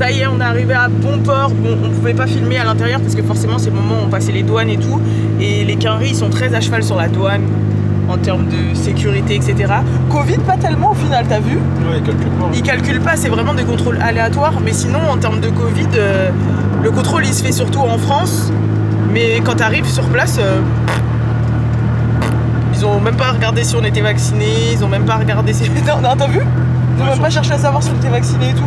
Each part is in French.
Ça y est, on est arrivé à bon port. Bon, on pouvait pas filmer à l'intérieur parce que forcément c'est le moment où on passait les douanes et tout. Et les Quinri, ils sont très à cheval sur la douane en termes de sécurité, etc. Covid, pas tellement au final, t'as vu? Ouais, ils calculent pas. Ils calculent pas, c'est vraiment des contrôles aléatoires. Mais sinon, en termes de Covid, le contrôle il se fait surtout en France. Mais quand t'arrives sur place, ils ont même pas regardé si on était vacciné. Ils ont même pas regardé si. Non, t'as vu? Ils ont même pas cherché à savoir si on était vacciné et tout.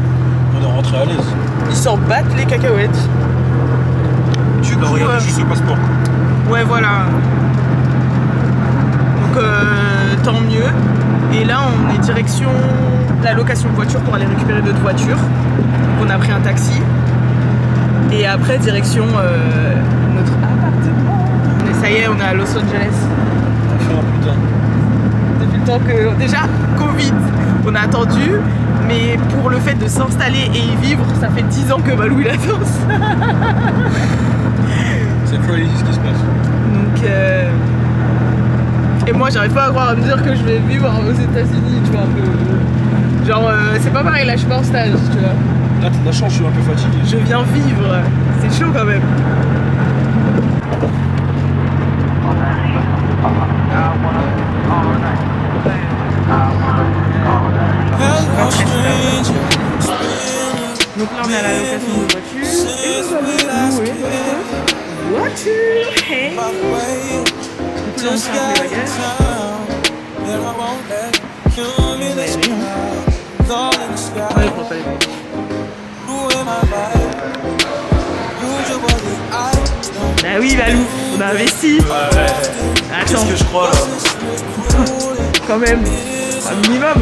On est rentré à l'aise. Ils s'en battent les cacahuètes. Du coup, regardez juste le passeport. Ouais, voilà. Donc, tant mieux. Et là, on est direction la location de voiture pour aller récupérer notre voiture. Donc, on a pris un taxi. Et après, direction notre appartement. Et ça y est, on est à Los Angeles. On fait un putain. Depuis le temps que... Déjà, Covid, on a attendu. Mais pour le fait de s'installer et y vivre, ça fait 10 ans que Malou il attend ça. C'est crazy ce qui se passe. Donc, et moi, j'arrive pas à croire à me dire que je vais vivre aux États-Unis, tu vois, un peu. Genre, c'est pas pareil, là, je suis pas en stage, tu vois. Là, la chance, je suis un peu fatigué. Je viens vivre, c'est chaud quand même. Donc là, on est à la location de voiture. Et nous allons louer notre voiture. Hey. Du coup, là, on ferme les bagages. Ouais, prends pas les bagages. Bah oui, Valou, on a investi. Ouais. Attends. Qu'est-ce que je crois là? Quand même, un minimum.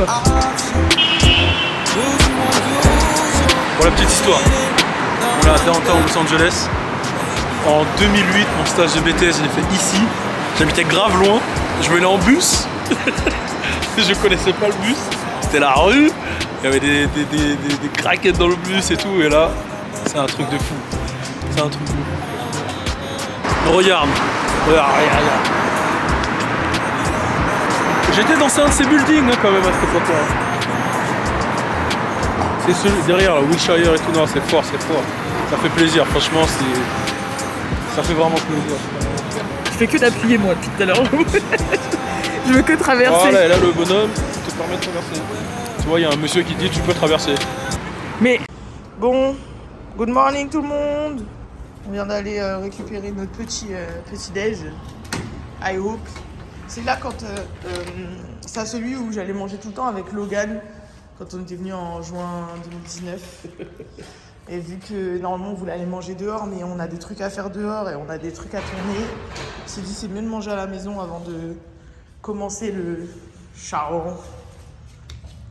Pour la petite histoire, on est à downtown Los Angeles. En 2008, mon stage de BTS, je l'ai fait ici. J'habitais grave loin. Je venais en bus. Je connaissais pas le bus. C'était la rue. Il y avait des craquettes dans le bus et tout. Et là, c'est un truc de fou. C'est un truc de fou. Regarde. J'étais dans un de ces buildings hein, quand même à cette époque-là. C'est celui derrière, là, Wilshire et tout, non, c'est fort. Ça fait plaisir, franchement, ça fait vraiment plaisir. Je fais que d'appuyer moi depuis tout à l'heure. Je veux que traverser. Voilà, et là le bonhomme te permet de traverser. Tu vois, il y a un monsieur qui dit tu peux traverser. Mais bon, good morning tout le monde. On vient d'aller récupérer notre petit déj. I hope. C'est là quand c'est celui où j'allais manger tout le temps avec Logan quand on était venu en juin 2019. Et vu que normalement on voulait aller manger dehors, mais on a des trucs à faire dehors et on a des trucs à tourner, on s'est dit c'est mieux de manger à la maison avant de commencer le charron.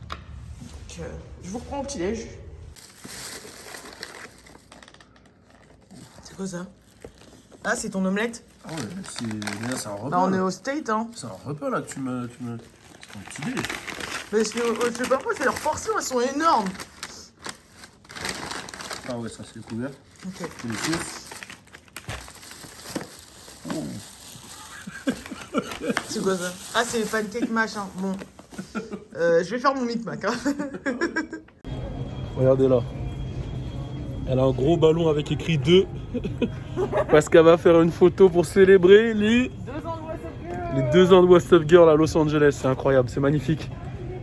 Donc je vous reprends au petit déj. C'est quoi ça? Ah, c'est ton omelette? Ah ouais, c'est un repas. Là, on est au State, hein. C'est un repas là que tu me... C'est un petit déj. Parce que je sais pas pourquoi, c'est leurs portions, elles sont énormes. Ah ouais, ça c'est le couvert. Ok. C'est les sauces. C'est quoi ça? Ah, c'est les pancakes machin. Bon. Je vais faire mon micmac, hein. Regardez là. Elle a un gros ballon avec écrit 2. Parce qu'elle va faire une photo pour célébrer les 2 ans de What's Up Girl à Los Angeles. C'est incroyable, c'est magnifique.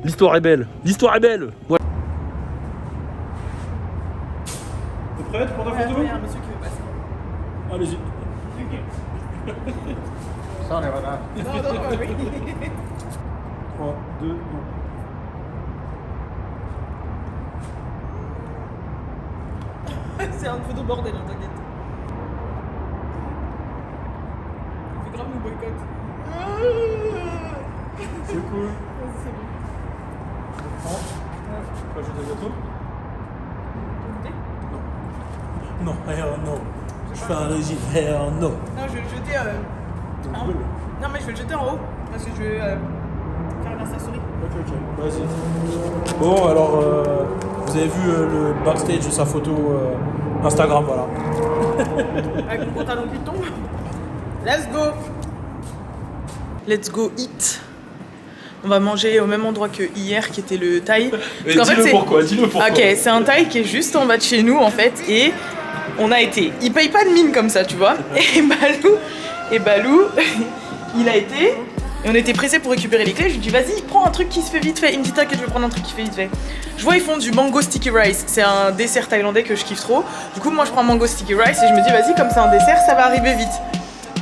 L'histoire est belle. L'histoire est belle. Ouais. T'es prête pour ta photo? Il y a un monsieur qui veut passer. Allez-y. Ça, on est voilà. Non, oui. 3, 2, 1. C'est un photo bordel, hein, t'inquiète. Il fait grave nous boycott. C'est cool. C'est bon. Tu vas jeter le gâteau? Vous Non, non. Je fais un régime, non. Non, je vais le jeter. Non, mais je vais le jeter en haut. Parce que je vais faire la souris. Ok, vas-y. Bon, alors, vous avez vu le backstage de sa photo Instagram, voilà. Avec mon pantalon qui tombe. Let's go. Let's go eat. On va manger au même endroit que hier, qui était le Thaï. Mais dis-le pourquoi, dis-le pourquoi. Ok, c'est un Thaï qui est juste en bas de chez nous en fait, et on a été. Il paye pas de mine comme ça, tu vois. Et Balou, il a été. Et on était pressés pour récupérer les clés. Je lui dis vas-y, prends un truc qui se fait vite fait. Il me dit t'inquiète, je vais prendre un truc qui fait vite fait. Je vois ils font du mango sticky rice. C'est un dessert thaïlandais que je kiffe trop. Du coup moi je prends mango sticky rice et je me dis vas-y, comme c'est un dessert, ça va arriver vite.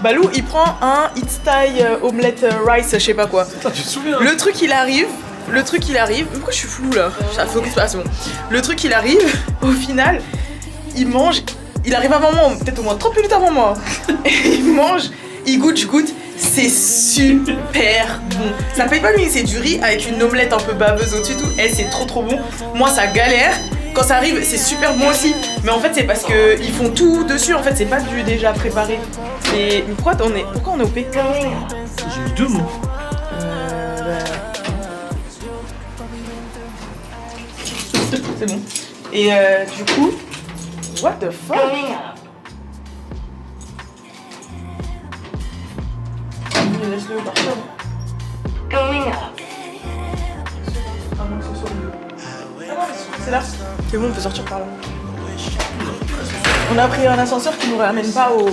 Balou il prend un It's Thai omelette rice, je sais pas quoi. Putain, tu te souviens? Le truc il arrive. Pourquoi je suis flou là? Ça focus pas, c'est bon. Le truc il arrive, au final, il mange. Il arrive avant moi, peut-être au moins 30 minutes avant moi. Et il mange, il goûte, je goûte. C'est super bon. Ça paye pas lui, c'est du riz avec une omelette un peu baveuse au-dessus tout. Et c'est trop bon. Moi ça galère. Quand ça arrive, c'est super bon aussi. Mais en fait c'est parce que ils font tout dessus. En fait c'est pas du déjà préparé. Mais pourquoi on est OP? J'ai eu 2 mots. C'est bon. Et du coup, what the fuck? Laisse-le partir. C'est là. C'est bon, on peut sortir par là. On a pris un ascenseur qui nous ramène pas au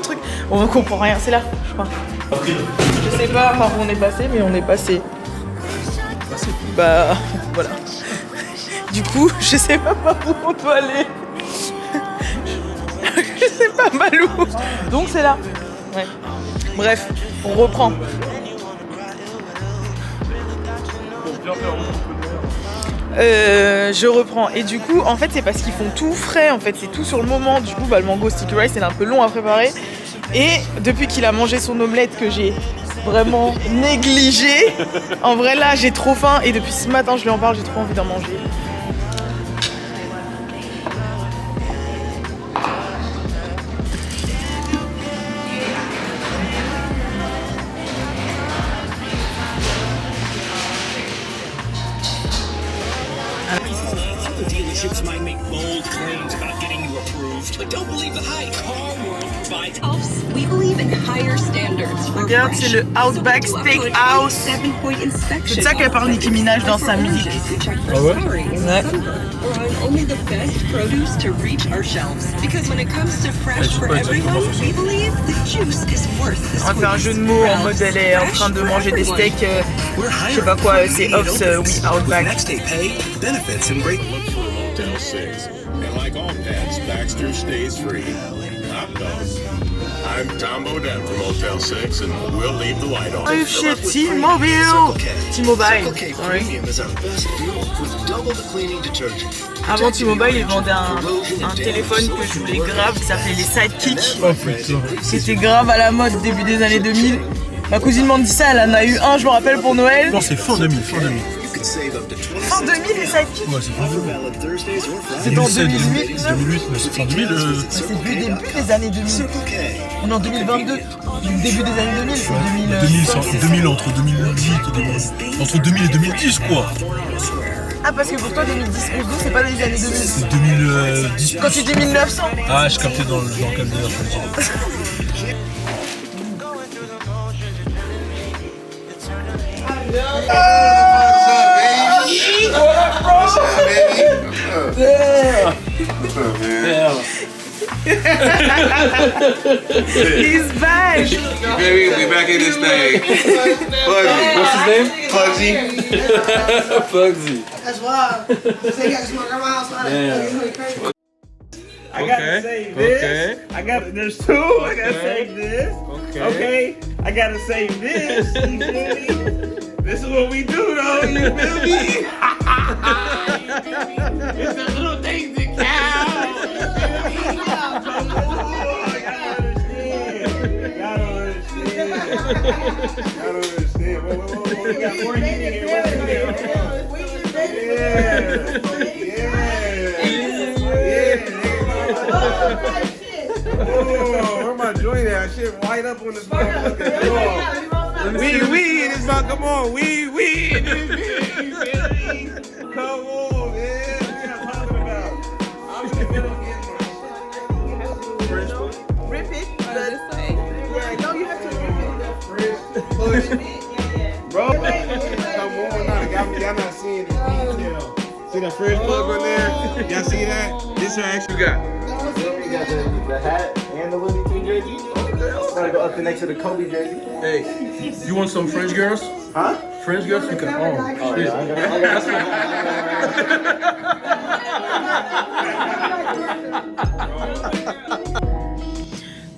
truc. On comprend rien, c'est là, je crois. Je sais pas par où on est passé, mais on est passé. Bah voilà. Du coup, je sais pas par où on doit aller. Je sais pas Balou. Donc c'est là. Ouais. Bref, on reprend. Je reprends. Et du coup, en fait, c'est parce qu'ils font tout frais. En fait, c'est tout sur le moment. Du coup, bah, le mango sticky rice, c'est un peu long à préparer. Et depuis qu'il a mangé son omelette que j'ai vraiment négligé, en vrai là, j'ai trop faim. Et depuis ce matin, je lui en parle, j'ai trop envie d'en manger. Dealerships might make bold claims about getting you approved, but don't believe the hype. Car World provides us. We believe in higher standards. Regarde, c'est le Outback Steakhouse. C'est de ça qu'elle parle Nicki Minaj dans sa musique. Ah ouais? Ouais. Only the best produce to reach our shelves. Because when it comes to fresh for everyone, we believe the juice is worth the On va faire un jeu de mots en mode elle est en train de manger des steaks. Je sais pas quoi, c'est Ops oui Outback. Next day pay, benefits and great. Motel 6. And like all pets, Baxter stays free. Hot dogs. I'm Tom Bodette from Motel 6, and we'll leave the light on. Oh shit, T-Mobile! T-Mobile, sorry. Avant T-Mobile, ils vendaient un téléphone que je voulais grave qui s'appelait les Sidekicks. Oh putain. C'était grave à la mode début des années 2000. Ma cousine m'en dit ça, elle en a eu un, je me rappelle, pour Noël. Non, c'est fin 2000, fin 2000. Fin 2000 les Sidekicks? Ouais, c'est fin 2000. C'était en 2008. 2008, mais c'est fin 2000. C'est le début des années 2000. On est en 2022. Le début des années 2000, c'est 2000 entre 2008 et 2000. Entre 2000 et 2010, quoi. Ah, parce que pour toi, 2010, 11, c'est pas les années 2000. C'est 2010. Quand tu dis 1900. Ah, je captais dans le cadre de la He's back. Baby, we back in this thing. Bugsy. What's his name? Bugsy. Bugsy. That's wild. Say you got my grandma's house. I gotta save this. There's two. I gotta save this. Okay. I gotta save this. You feel me? This is what we do, though. You feel me? It's the little things that count. You feel me? Y'all don't understand. Y'all don't understand. Whoa. We got more heat in here. Oh, where my joint at? Shit, white up on this motherfucker. We in this motherfucker. Come on, we in this bitch. Come on, man. What are you talking about? I'm in the middle of getting Rip it. Yeah, no, you have to rip it. Push. see the fridge plug on there? Y'all see that? This her actually got. We got the hat and the Looney Tunes jersey. Gotta go up to next to the Kobe jersey. Hey, you want some French girls? Huh? French girls? You can. Oh, shit.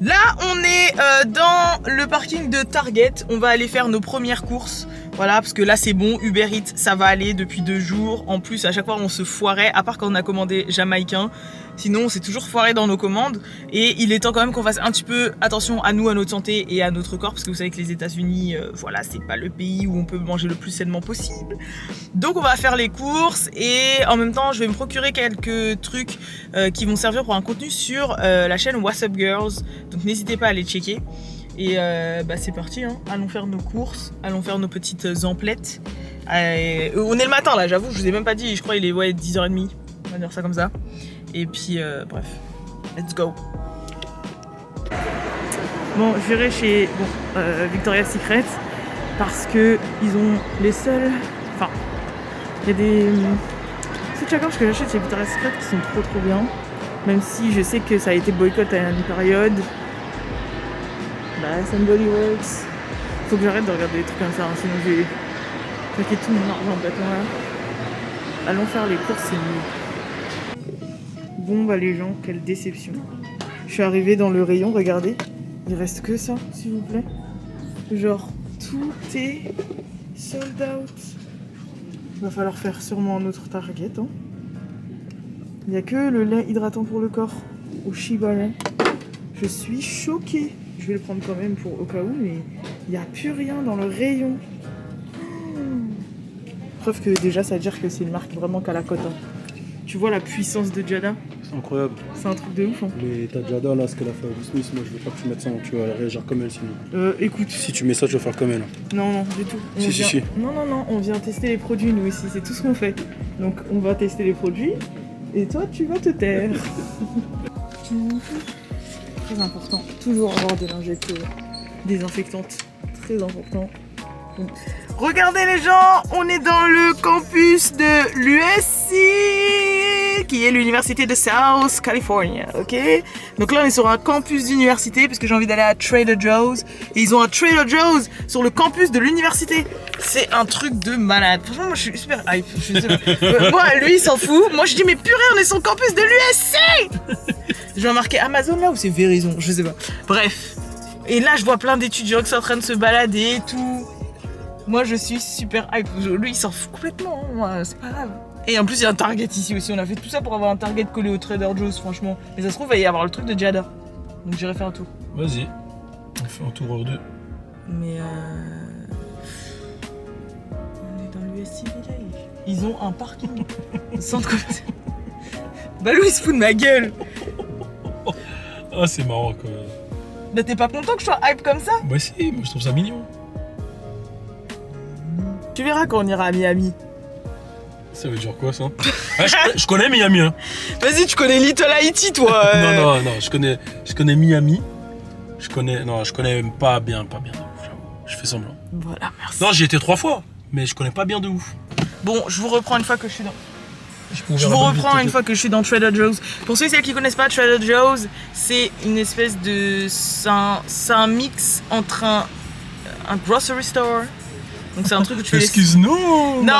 Là, on est dans le parking de Target. On va aller faire nos premières courses. Voilà, parce que là, c'est bon. Uber Eats, ça va aller depuis 2 jours. En plus, à chaque fois, on se foirait, à part quand on a commandé jamaïcain. Sinon, on s'est toujours foiré dans nos commandes. Et il est temps quand même qu'on fasse un petit peu attention à nous, à notre santé et à notre corps. Parce que vous savez que les États-Unis, voilà, c'est pas le pays où on peut manger le plus sainement possible. Donc, on va faire les courses. Et en même temps, je vais me procurer quelques trucs qui vont servir pour un contenu sur la chaîne What's Up Girls. Donc, n'hésitez pas à aller checker. Et bah c'est parti, hein. Allons faire nos courses, allons faire nos petites emplettes. On est le matin là, j'avoue, je vous ai même pas dit, je crois il est 10h30, on va dire ça comme ça. Et puis bref, let's go. Bon, je verrai chez Victoria's Secret parce que ils ont les seuls, enfin, il y a des soutiens-gorge que j'achète chez Victoria's Secret qui sont trop bien. Même si je sais que ça a été boycott à une période. Bath and Body Works. Faut que j'arrête de regarder des trucs comme ça, hein, sinon je vais claquer tout mon argent bêtement là. Allons faire les courses, c'est mieux. Bon bah les gens, quelle déception. Je suis arrivée dans le rayon, regardez. Il reste que ça, s'il vous plaît. Genre, tout est sold out. Il va falloir faire sûrement un autre Target. Hein. Il n'y a que le lait hydratant pour le corps au Shibane. Je suis choquée. Je vais le prendre quand même pour au cas où, mais il n'y a plus rien dans le rayon. Preuve que déjà, ça veut dire que c'est une marque vraiment qu'à la cote. Hein. Tu vois la puissance de Jada? C'est incroyable. C'est un truc de ouf. Hein. Mais t'as Jada là, ce qu'elle a fait à Will Smith, moi je veux pas que tu mettes ça, tu vas réagir comme elle sinon. Écoute. Si tu mets ça, tu vas faire comme elle. Non, du tout. Si. Non, on vient tester les produits nous ici, c'est tout ce qu'on fait. Donc on va tester les produits et toi tu vas te taire. Très important, toujours avoir des lingettes désinfectantes, très important. Donc, regardez les gens, on est dans le campus de l'USC, qui est l'université de South California, ok? Donc là on est sur un campus d'université, parce que j'ai envie d'aller à Trader Joe's, et ils ont un Trader Joe's sur le campus de l'université. C'est un truc de malade. Franchement moi je suis super hype. Moi lui il s'en fout, moi je dis mais purée on est sur le campus de l'USC. Je vais marquer Amazon là ou c'est Verizon, je sais pas. Bref. Et là je vois plein d'étudiants qui sont en train de se balader et tout. Moi je suis super hype. Lui il s'en fout complètement, hein. Moi c'est pas grave. Et en plus il y a un Target ici aussi. On a fait tout ça pour avoir un Target collé au Trader Joe's franchement. Mais ça se trouve il va y avoir le truc de Jada. Donc j'irai faire un tour. Vas-y. On fait un tour hors deux. Mais on est dans l'USC Village. Ils ont un parking. Centre commercial. Balou il se fout de ma gueule. Ah c'est marrant quand même. Bah t'es pas content que je sois hype comme ça? Bah si, moi je trouve ça mignon. Tu verras quand on ira à Miami. Ça veut dire quoi ça? Ah, je connais Miami hein. Vas-y tu connais Little Haiti toi. Non, je connais Miami. Je connais pas bien de ouf, j'avoue. Je fais semblant. Voilà, merci. Non, j'y étais 3 fois, mais je connais pas bien de ouf. Bon, je vous reprends une fois que je suis dans... Je vous reprends une fois que je suis dans Trader Joe's. Pour ceux et celles qui connaissent pas Trader Joe's, c'est une espèce de... C'est un mix entre un grocery store. Donc c'est un truc où tu fais... Excuse-nous. Non,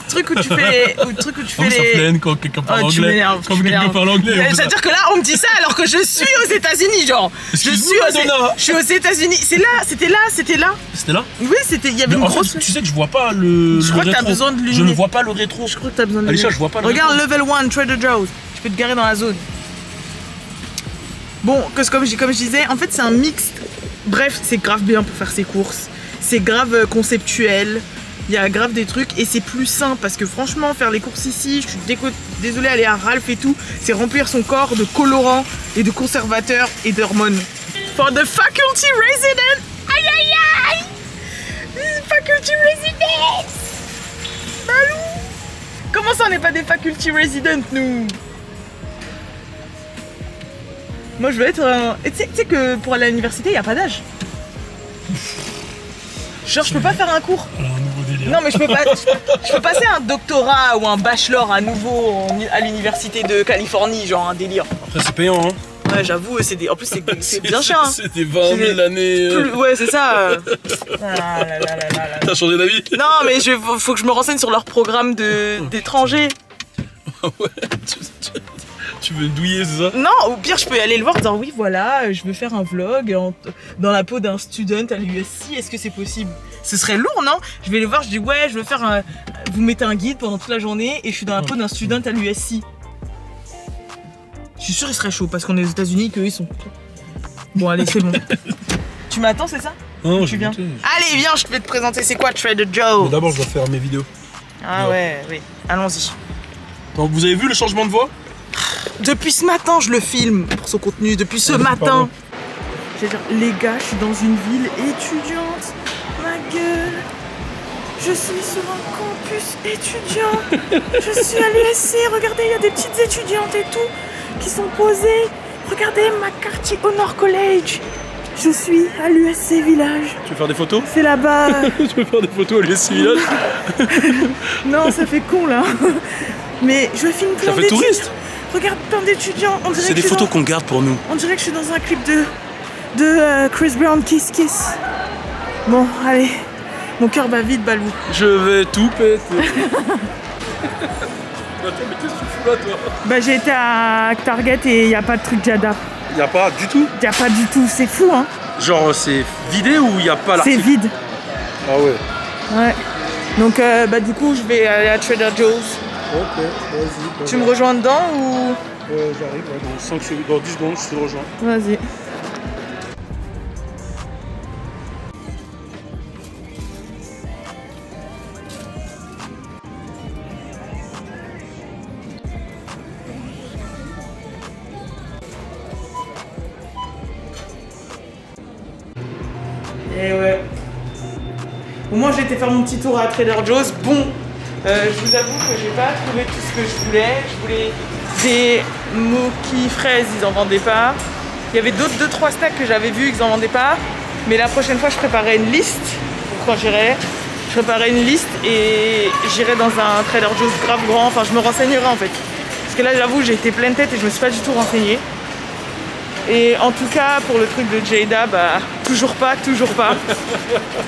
truc où tu fais les... Ça plaît quand quelqu'un parle anglais. Quand quelqu'un parle anglais. C'est-à-dire que là, on me dit ça alors que je suis aux États-Unis, genre. Je suis aux États-Unis. C'était là. C'était là? Oui, il y avait une grosse... Fait, tu sais que je vois pas le Je crois que rétro. t'as besoin de lunettes. Je ne vois pas le rétro. Je crois que t'as besoin de lunettes. Alisha, je vois pas le Regarde rétro. Level 1, Trader Joe's. Je peux te garer dans la zone. Bon, comme je disais, en fait c'est un mix. Bref, c'est grave bien pour faire ses courses. C'est grave conceptuel. Il y a grave des trucs et c'est plus sain parce que franchement faire les courses ici, je suis désolée aller à Ralph et tout, c'est remplir son corps de colorants et de conservateurs et d'hormones. For the faculty resident. Aïe aïe aïe. Faculty residents. Balou. Comment ça on n'est pas des faculty residents nous? Moi je veux être un... Tu sais que pour aller à l'université il n'y a pas d'âge. Genre je peux pas faire un cours. Alors, un nouveau délire. Non mais je peux passer un doctorat ou un bachelor à nouveau à l'université de Californie, genre un délire. Après c'est payant hein. Ouais j'avoue, en plus c'est bien cher hein. C'est des 20 000 années. Ouais c'est ça. T'as changé d'avis? Non mais faut que je me renseigne sur leur programme d'étrangers. Ouais, tu veux douiller c'est ça? Non, au pire je peux aller le voir en disant oui voilà, je veux faire un vlog dans la peau d'un student à l'USC, est-ce que c'est possible? Ce serait lourd non? Je vais les voir, je dis ouais je veux faire vous mettez un guide pendant toute la journée et je suis dans la peau d'un student à l'USC. Je suis sûr il serait chaud parce qu'on est aux États-Unis qu'eux ils sont. Bon allez c'est bon. Tu m'attends c'est ça? Non, tu viens. Allez viens, je vais te présenter c'est quoi Trader Joe. Mais d'abord je dois faire mes vidéos. Ah ouais, oui, allons-y. Donc, vous avez vu le changement de voix? Depuis ce matin je le filme pour son contenu, depuis ce matin. Je veux dire, les gars, je suis dans une ville étudiante, ma gueule. Je suis sur un campus étudiant. Je suis à l'USC, regardez, il y a des petites étudiantes et tout qui sont posées. Regardez, McCarthy Honor College. Je suis à l'USC Village. Tu veux faire des photos? C'est là-bas. Tu veux faire des photos à l'USC Village? Non, ça fait con là. Mais je filme plein Ça fait d'étudiants. touriste. Regarde, plein d'étudiants. C'est des photos qu'on garde pour nous. On dirait que je suis dans un clip de Chris Brown, Kiss Kiss. Bon, allez. Mon cœur bat vite, Balou. Je vais tout péter. Attends, mais qu'est-ce que tu fous là, toi? Bah, j'ai été à Target et il n'y a pas de truc Jada. Y'a pas du tout? Il n'y a pas du tout, c'est fou, hein. Genre, c'est vidé ou y a pas C'est l'article? vide. Ah ouais. Ouais. Donc, bah, du coup, je vais aller à Trader Joe's. Ok, vas-y. Tu me rejoins dedans ou. J'arrive, ouais, dans 10 secondes, je te rejoins. Vas-y. Et ouais. Au moins j'ai été faire mon petit tour à Trader Joe's. Bon, je vous avoue que j'ai pas trouvé tout ce que je voulais. Je voulais des mochi fraises, ils en vendaient pas. Il y avait d'autres 2-3 stacks que j'avais vus, ils en vendaient pas. Mais la prochaine fois je préparais une liste pour quand j'irai. Je préparais une liste et j'irai dans un Trader Joe's grave grand. Enfin je me renseignerai en fait. Parce que là j'avoue j'ai été pleine tête et je me suis pas du tout renseignée. Et en tout cas, pour le truc de Jada, bah, toujours pas.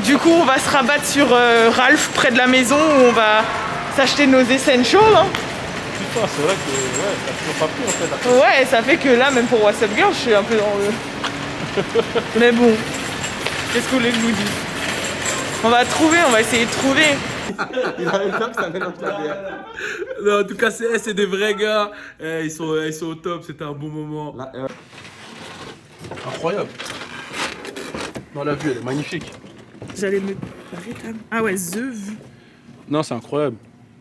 Du coup, on va se rabattre sur Ralph, près de la maison, où on va s'acheter nos essentials. Hein. Putain, c'est vrai que ouais, t'as toujours pas pris en fait. Ouais, ça fait que là, même pour WhatsApp Girl, je suis un peu dans le... Mais bon, qu'est-ce que vous voulez que je vous dise? On va essayer de trouver. Non, en tout cas, c'est des vrais gars. Ils sont au top, c'était un bon moment. Incroyable. Non, la vue, elle est magnifique. J'allais me... Ah ouais, The Vue. Non, c'est incroyable.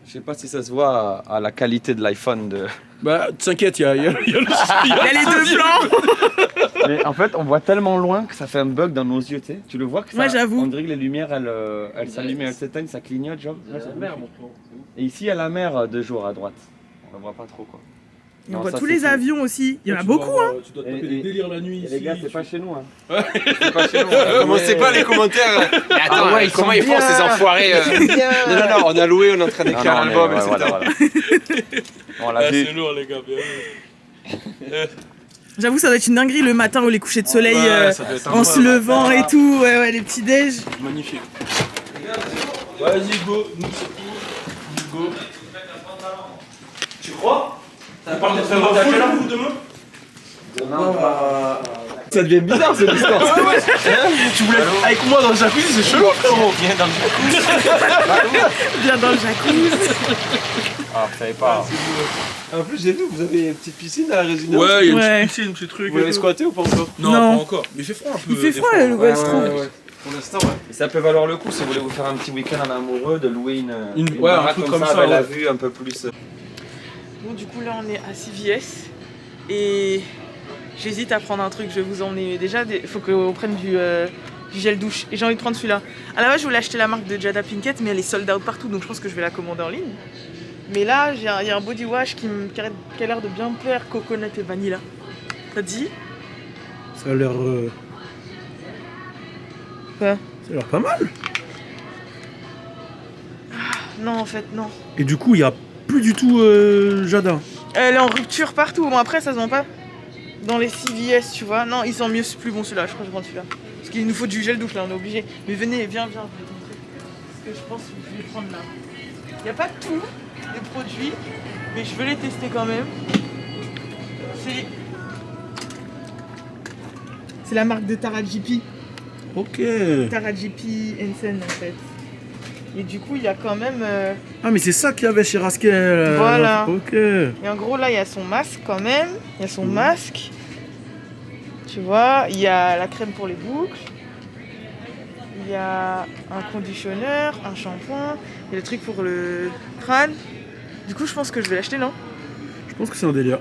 Je sais pas si ça se voit à la qualité de l'iPhone de... Bah, t'inquiète, il y a Il y a les deux plans. Mais en fait, on voit tellement loin que ça fait un bug dans nos yeux, tu sais. Tu le vois que ça... Ouais, j'avoue. On dirait que les lumières, elles s'allument et elles s'éteignent, ça clignote, genre. Ouais, c'est la mer, mon plan. Et ici, il y a la mer de jour à droite. On la voit pas trop, quoi. Et on Non, voit ça, tous c'est les cool. avions aussi. Il y en a beaucoup, hein. Tu dois taper des délires la nuit Et ici. les gars, c'est pas chez nous, hein. C'est pas chez nous. Commencez pas les commentaires. Mais attends, Ah ouais, comment ils ils sont font bien. ces enfoirés Non, on a loué, on est en train d'écrire un album, etc. Voilà. On l'a Ah, vu. c'est lourd, les gars, bien vu. J'avoue, ça doit être une dinguerie le matin ou les couchers de soleil Ouais, ça doit être en se incroyable. levant et tout. Ouais, les petits déj. Magnifique. Vas-y, go. Nous, c'est tout. Go. Tu crois? T'as pas de faire un quelle heure, vous, demain? Ça devient bizarre, cette histoire. Tu voulais être avec moi dans le jacuzzi, c'est chelou, frérot. Viens dans le Viens dans le jacuzzi. Ah, vous savez pas. En plus, j'ai vu, vous avez une petite piscine à la résidence. Ouais, il y a une Ouais. petite piscine, un petit truc. Vous l'avez squatté ou pas encore? Non, Non. pas encore. Mais il fait froid un peu. Il fait des froid, fois. l'Ouest, je trouve. Pour l'instant, ouais. Et ça peut valoir le coup si vous voulez vous faire un petit week-end en amoureux, de louer une ouais, un baraque truc comme comme ça, ça, avec la ouais. vue un peu plus... Bon, du coup, là, on est à CVS. Et j'hésite à prendre un truc. Je vais vous emmener. Déjà, il faut qu'on prenne du gel douche. Et j'ai envie de prendre celui-là. À la base, je voulais acheter la marque de Jada Pinkett, mais elle est sold out partout. Donc, je pense que je vais la commander en ligne. Mais là, il y a un body wash qui a l'air de bien me plaire. Coconut et vanilla. Ça te dit? Ça a l'air. Quoi? Ça a l'air pas mal. Non, en fait, non. Et du coup, il y a plus du tout Jada. Elle est en rupture partout. Bon, après, ça se vend pas dans les CVS, tu vois. Non, il sent mieux, c'est plus bon celui-là. Je crois que je prends celui-là. Parce qu'il nous faut du gel douche là, on est obligé. Mais venez, viens, je vais te montrer ce que je pense que je vais prendre là. Il n'y a pas tous les produits, mais je veux les tester quand même. C'est la marque de Tara GP. Ok. Tara GP Hansen en fait. Et du coup, il y a quand même. Ah, mais c'est ça qu'il y avait chez Raskel. Voilà. Ok. Et en gros, là, il y a son masque quand même. Il y a son masque. Tu vois, il y a la crème pour les boucles. Il y a un conditionneur, un shampoing. Il y a le truc pour le crâne. Du coup, je pense que je vais l'acheter, non? Je pense que c'est un délire.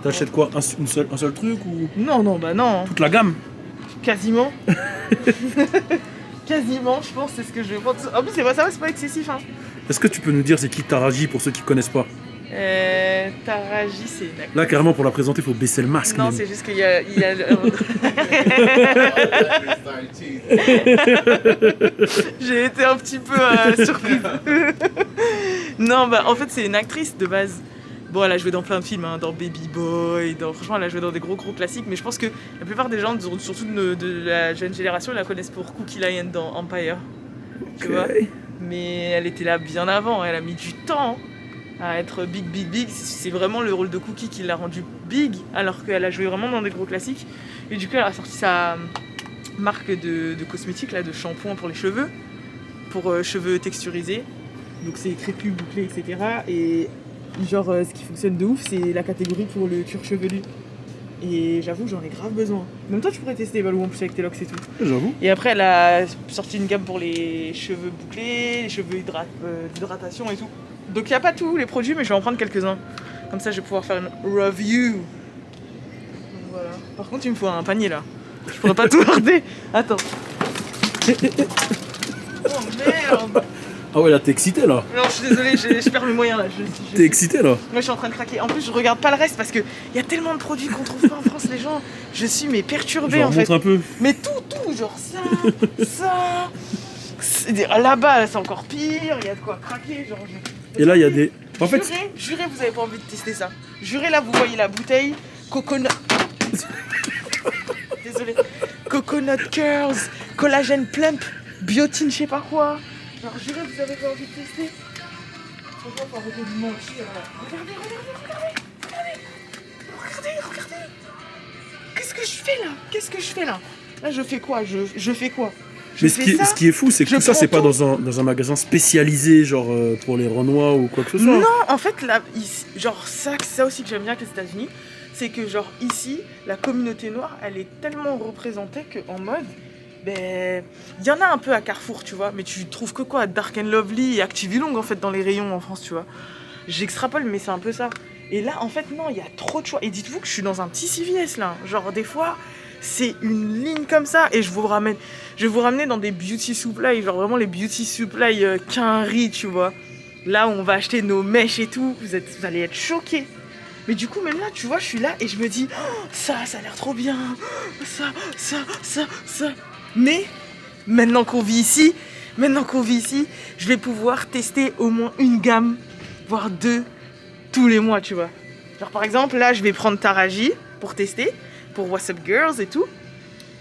T'achètes quoi? Un seul truc ou Non, bah non. toute la gamme? Quasiment. Quasiment, je pense, c'est ce que je vais prendre. En plus, ça va, c'est pas excessif. Hein. Est-ce que tu peux nous dire c'est qui Taraji pour ceux qui connaissent pas? Taraji, c'est une actrice. Là, carrément, pour la présenter, il faut baisser le masque. Non, même. c'est juste qu'il y a... J'ai été un petit peu surprise. Non, bah en fait, c'est une actrice de base. Bon, elle a joué dans plein de films, hein, dans Baby Boy, franchement, elle a joué dans des gros classiques, mais je pense que la plupart des gens, surtout de la jeune génération, la connaissent pour Cookie Lion dans Empire. Tu vois? Mais elle était là bien avant, elle a mis du temps à être big. C'est vraiment le rôle de Cookie qui l'a rendue big, alors qu'elle a joué vraiment dans des gros classiques. Et du coup, elle a sorti sa marque de cosmétiques, là, de shampoing pour les cheveux, pour cheveux texturisés. Donc c'est crépus, bouclés, etc. Et genre, ce qui fonctionne de ouf, c'est la catégorie pour le cuir chevelu. Et j'avoue, j'en ai grave besoin. Même toi, tu pourrais tester, Valou, en plus avec tes locks et tout. J'avoue. Et après, elle a sorti une gamme pour les cheveux bouclés, les cheveux d'hydratation et tout. Donc il n'y a pas tous les produits, mais je vais en prendre quelques-uns. Comme ça, je vais pouvoir faire une review. Donc voilà. Par contre, il me faut un panier là. Je pourrais pas tout garder. Attends. Oh merde. Ah ouais, là, t'es excité, là. Non, je suis désolée, je perds mes moyens là. T'es excité, là. Moi, je suis en train de craquer. En plus, je regarde pas le reste parce qu'il y a tellement de produits qu'on trouve pas en France, les gens. Je suis mais perturbée Genre, en fait. montre un peu. Mais tout, genre ça. Là-bas, c'est encore pire. Il y a de quoi craquer. Genre, Et là, il y a des. En fait, Jurez, vous avez pas envie de tester ça. Jurez, là, vous voyez la bouteille. Coconut. Désolée. Coconut Curls, collagène plump, biotine, je sais pas quoi. Genre, jurez, vous avez pas envie de tester. Franchement, faut arrêter de mentir. Regardez. Qu'est-ce que je fais là? Là, je fais quoi? Je fais quoi? mais ce qui est fou, c'est que tout ça, c'est pas dans un magasin spécialisé, genre pour les Renois ou quoi que ce soit. Non, en fait, là, ici, genre, ça aussi que j'aime bien avec les États-Unis, c'est que, genre, ici, la communauté noire, elle est tellement représentée qu'en mode, ben, il y en a un peu à Carrefour, tu vois, mais tu trouves que quoi? Dark and Lovely et Activilong, en fait, dans les rayons en France, tu vois. J'extrapole, mais c'est un peu ça. Et là, en fait, non, il y a trop de choix. Et dites-vous que je suis dans un petit CVS, là. Genre, des fois, c'est une ligne comme ça. Et je vais vous ramener dans des beauty supply, genre vraiment les beauty supply Quinri, tu vois. Là où on va acheter nos mèches et tout. Vous allez être choqués. Mais du coup, même là, tu vois, je suis là et je me dis, oh, ça a l'air trop bien. Ça. Mais, maintenant qu'on vit ici, je vais pouvoir tester au moins une gamme, voire deux, tous les mois, tu vois. Genre, par exemple, là, je vais prendre Taraji pour tester, pour What's Up Girls et tout.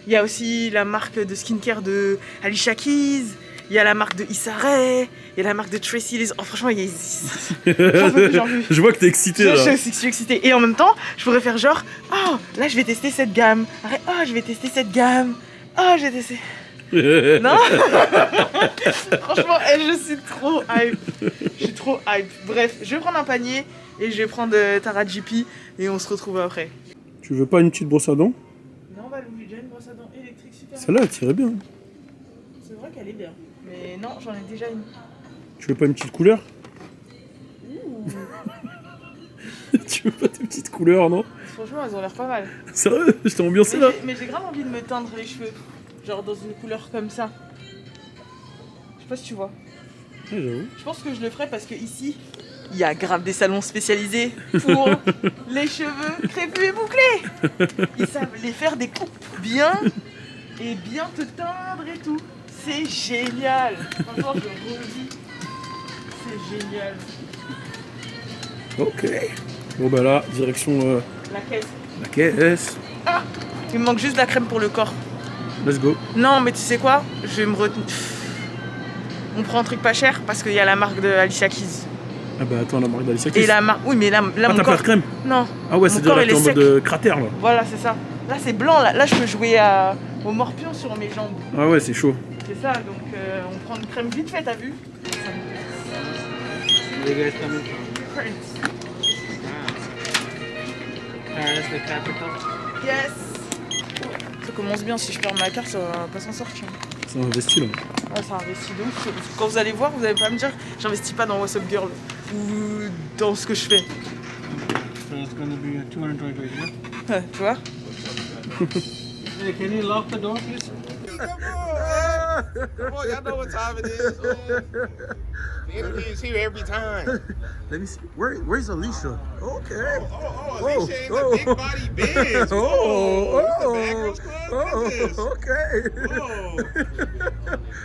Il y a aussi la marque de skincare de Alicia Keys. Il y a la marque de Issa Rae. Il y a la marque de Tracy Liz. Oh, franchement, j'en veux. Je vois que t'es excité, là. Je suis excitée. Et en même temps, je pourrais faire genre, oh, là, je vais tester cette gamme. Oh, je vais tester cette gamme. Oh, je vais tester... Non. Franchement, je suis trop hype. Bref, je vais prendre un panier et je vais prendre Tara GP et on se retrouve après. Tu veux pas une petite brosse à dents? Non, bah, j'ai déjà une brosse à dents électrique super. Celle-là, elle tirait bien. C'est vrai qu'elle est bien. Mais non, j'en ai déjà une. Tu veux pas une petite couleur? Tu veux pas des petites couleurs, non? Franchement, elles ont l'air pas mal. Sérieux? Je t'ai ambiancé là? Mais j'ai grave envie de me teindre les cheveux. Genre dans une couleur comme ça. Je sais pas si tu vois. Ouais, j'avoue. Je pense que je le ferai parce que ici, il y a grave des salons spécialisés pour les cheveux crépus et bouclés. Ils savent les faire des coupes bien et bien te teindre et tout. C'est génial. Franchement, je le redis. C'est génial. Ok. Bon bah là, direction La caisse. la caisse. Ah, il me manque juste de la crème pour le corps. Let's go. Non, mais tu sais quoi? Je vais me retenir. On prend un truc pas cher parce qu'il y a la marque de Alicia Keys. Ah bah attends, la marque d'Alicia Keys. Et la marque. Oui, mais là Ah, mon t'as pas corps. de crème? Non. Ah ouais, Mon c'est corps, direct il est en mode sec. cratère là. Voilà, c'est ça. Là, c'est blanc. Là, je peux jouer au morpion sur mes jambes. Ah ouais, c'est chaud. C'est ça, donc on prend une crème vite fait, t'as vu? Yes. Ça commence bien, si je perds ma carte, ça va pas s'en sortir. C'est investi là. Ouais, c'est investi de ouf. Quand vous allez voir, vous allez pas me dire j'investis pas dans What's Up Girl ou dans ce que je fais. So it's gonna be a 220 yeah? Ouais, tu vois? Hey, can you lock the door, please? Come on, y'all know what time it is. The energy is here every time. Let me see. Where's Alicia? Okay. Alicia in the big body Benz. Whoa, this the Bad Girls Club? What is this? Okay. Whoa.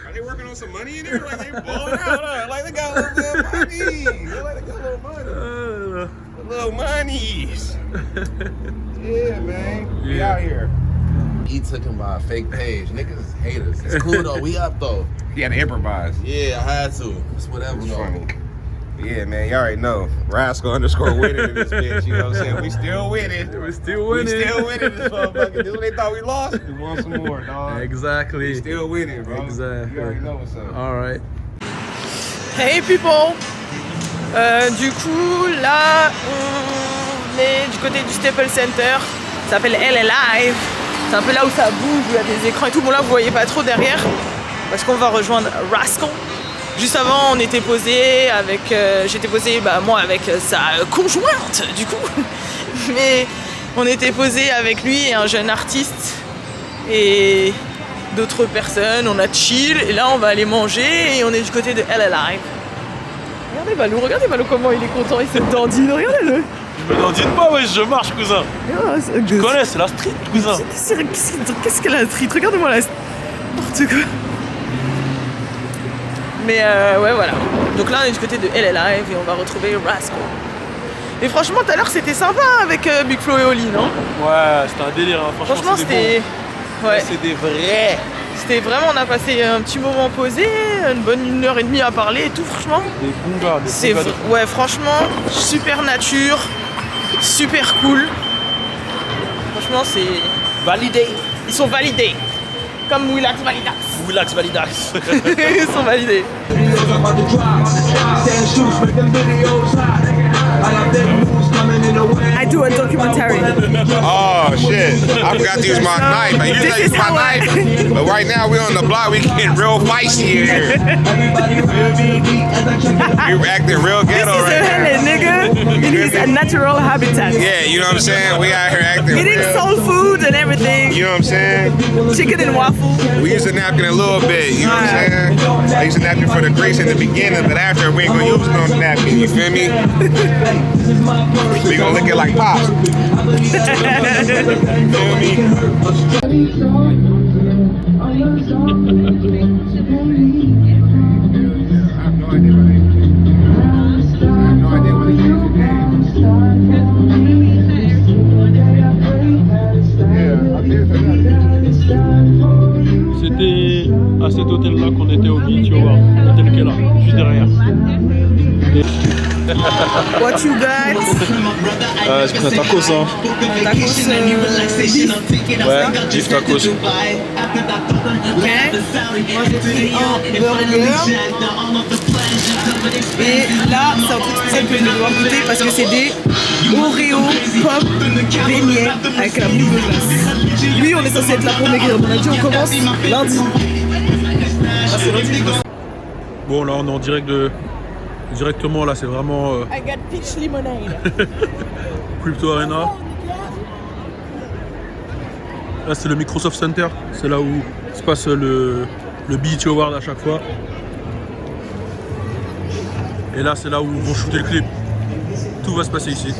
Are they working on some money in here? Like they balling out, huh? Like they got a little bit of money. Look like they got a little money. Little monies. Yeah, man. We out here. He took him by a fake page. Niggas hate us. It's cool though. We up though. He had to improvise. Yeah, I had to. It's whatever It's though. funny. Yeah, man, y'all already know. Rascal_winning in this bitch, you know what I'm saying? We still winning. We're still winning. We still winning this motherfucker. Dude, they thought we lost. We won some more, dog. Exactly. We still winning, bro. Exactly. You already know what's up. Alright. Hey people! Du coup, là, on est du côté du Staples Center. Ça s'appelle LA Live. C'est un peu là où ça bouge, où il y a des écrans et tout. Bon, là, vous voyez pas trop derrière parce qu'on va rejoindre Rascal. Juste avant, on était posé avec. J'étais posé, moi, avec sa conjointe, du coup. Mais on était posé avec lui et un jeune artiste et d'autres personnes. On a chill et là, on va aller manger et on est du côté de LA Live. Regardez Balou comment il est content, il se dandine, regardez-le. Je me dandine pas, ouais, je marche, cousin. Tu connais, c'est la street, cousin. Qu'est-ce qu'elle a la street? Regardez-moi la n'importe quoi. Mais ouais, voilà. Donc là, on est du côté de LA Live et on va retrouver Rascal. Et franchement, tout à l'heure, c'était sympa avec Big Flo et Oli, non? Ouais, c'était un délire, hein. Franchement, c'était. Ouais. C'est des vrais. C'était vraiment, on a passé un petit moment posé, une bonne 1h30 à parler et tout, franchement. Des bons gars, des bons gars. Ouais, franchement, super nature, super cool. Franchement, c'est validé. Ils sont validés. Comme Willax Validax. Willax Validax. Ils sont validés. I do a documentary. Oh shit! I forgot to use my knife. I usually use my knife, but right now we're on the block. We getting real feisty here. We're acting real ghetto This is right a now. nigga in his natural habitat. Yeah, you know what I'm saying? We out here acting Eating real. soul food and everything. You know what I'm saying? Chicken and waffle. We use a napkin a little bit. You know what I'm saying? I use a napkin for the grease in the beginning, but after we ain't gonna use no napkin. You feel me? We gonna lick it like pop. C'était à cet hôtel-là qu'on était au beach, tu vois, l'hôtel qui est là, juste derrière. What you got? J'ai pris un tacos, hein. Tacos Ouais, beef tacos. Ok. Moi j'ai pris un burger. Et là, c'est un truc spécial que je vais devoir goûter parce que c'est des Oreo pop beignets avec la boule de glace. Oui, on est censé être là pour maigrir. On a dit on commence lundi. Ah, c'est lundi. Bon, là, on est en direct directement, là, c'est vraiment I got peach lemonade. Crypto Arena. Là, c'est le Microsoft Center. C'est là où se passe le BET Award à chaque fois. Et là, c'est là où ils vont shooter le clip tout va se passer ici.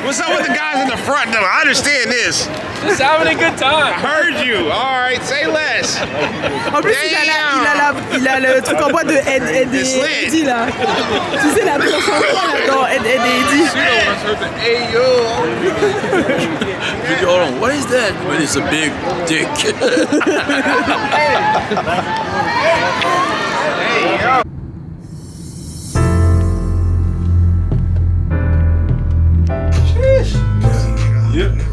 What's up with the guys in the front though? I understand this. Just having a good time. I heard you. All right, say less. En plus, il a le truc en bois de Ed et Eddie là. Tu sais, la planche en bois là dans Ed et Eddie. Hey yo. Je dis, hold on, what is that? But it's a big dick. Yep.